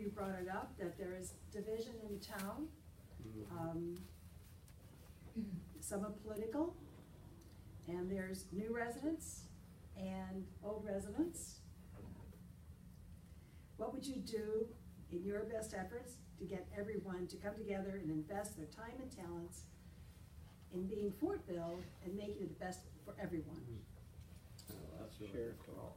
you brought it up, that there is division in town. Some are political, and there's new residents and old residents. What would you do in your best efforts to get everyone to come together and invest their time and talents in being Fortville and making it the best for everyone? Oh, that's really cool.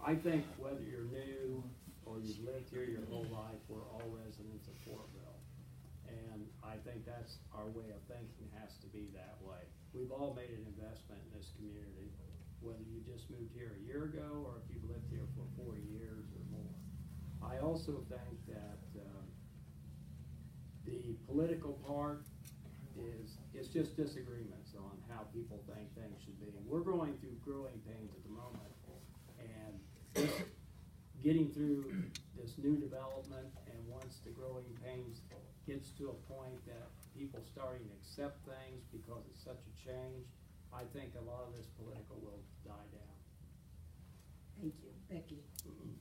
I think whether you're new or you've lived here your whole life, we're all residents of Fortville. And I think that's our way of thinking, has to be that way. We've all made an investment in this community, whether you just moved here a year ago or if you've lived here for 40 years or more. I also think that the political part it's just disagreements on how people think things should be. We're going through growing pains at the moment, and just getting through this new development, and once the growing pains gets to a point that people starting to accept things because it's such a change, I think a lot of this political will die down. Thank you. Becky? I'm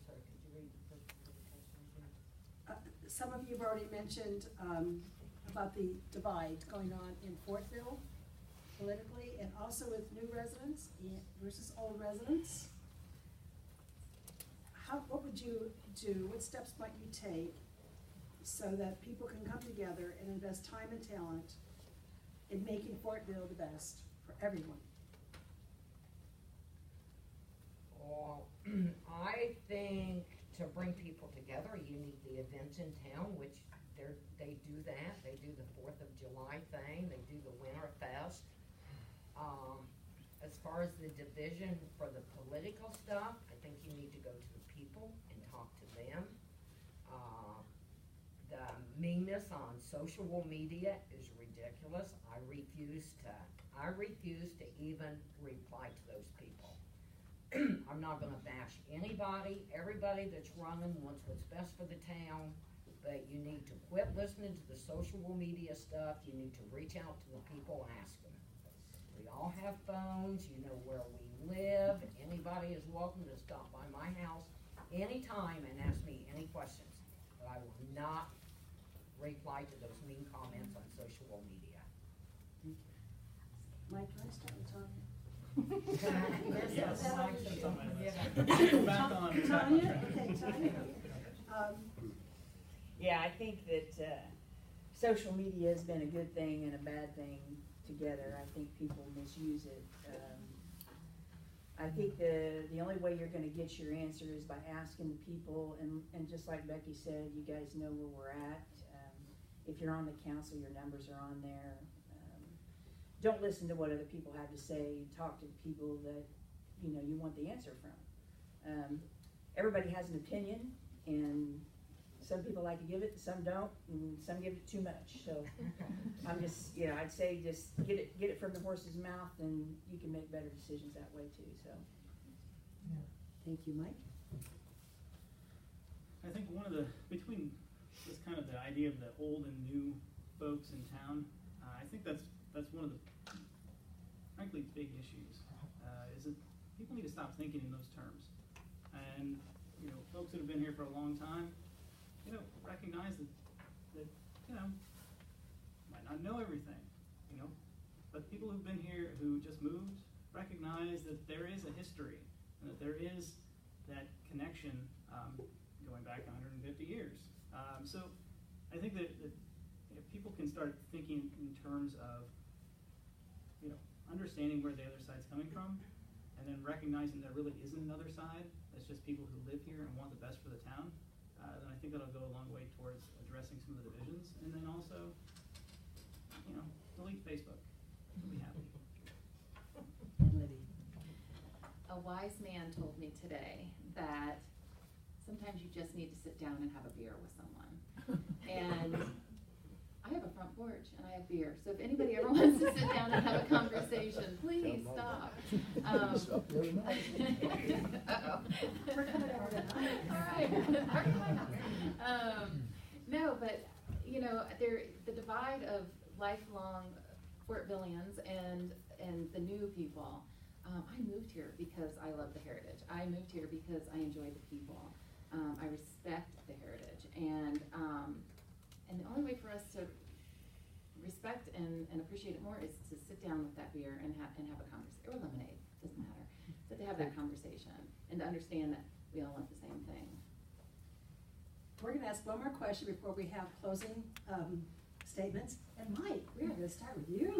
sorry, could you read the first part of the question? Some of you have already mentioned about the divide going on in Fortville politically, and also with new residents versus old residents. What would you do? What steps might you take so that people can come together and invest time and talent in making Fortville the best for everyone? Well, I think to bring people together, you need the events in town, which they do that. They do the 4th of July thing. They do the Winter Fest. As far as the division for the political stuff, I think you need to go to the people and talk to them. The meanness on social media is ridiculous. I refuse to even reply to those people. I'm not gonna bash anybody. Everybody that's running wants what's best for the town, but you need to quit listening to the social media stuff. You need to reach out to the people, ask them. We all have phones, you know where we live. Anybody is welcome to stop by my house anytime and ask me any questions. But I will not reply to those mean comments on social media. Mike, can I start with Tanya? Yes. Go back on. Tanya? Okay, Tanya. Yeah, I think that social media has been a good thing and a bad thing together. I think people misuse it. I think the only way you're going to get your answer is by asking the people, and just like Becky said, you guys know where we're at. If you're on the council, your numbers are on there. Don't listen to what other people have to say. Talk to the people that you want the answer from. Everybody has an opinion, and some people like to give it, some don't, and some give it too much. So I'm just, I'd say just get it from the horse's mouth, and you can make better decisions that way too. So, yeah. Thank you, Mike. I think between this kind of the idea of the old and new folks in town, I think that's one of the frankly big issues. Is that people need to stop thinking in those terms, and folks that have been here for a long time. Recognize that might not know everything, but people who've been here who just moved recognize that there is a history and that there is that connection going back 150 years. So I think that if people can start thinking in terms of understanding where the other side's coming from, and then recognizing there really isn't another side, it's just people who live here and want the best for the town. Then I think that'll go a long way towards addressing some of the divisions, and then also, delete Facebook. We'll be happy. And Libby. A wise man told me today that sometimes you just need to sit down and have a beer with someone. And I have a front porch and I have beer, so if anybody ever wants to sit down and have a conversation, please stop. We're coming over tonight. All right. No, but the divide of lifelong Fortvillians and the new people. I moved here because I love the heritage. I moved here because I enjoy the people. I respect the heritage, and the only way for us to respect and appreciate it more is to sit down with that beer and have a conversation, or lemonade, doesn't matter, but to have that conversation and to understand that we all want the same thing. We're gonna ask one more question before we have closing statements. And Mike, we're gonna start with you.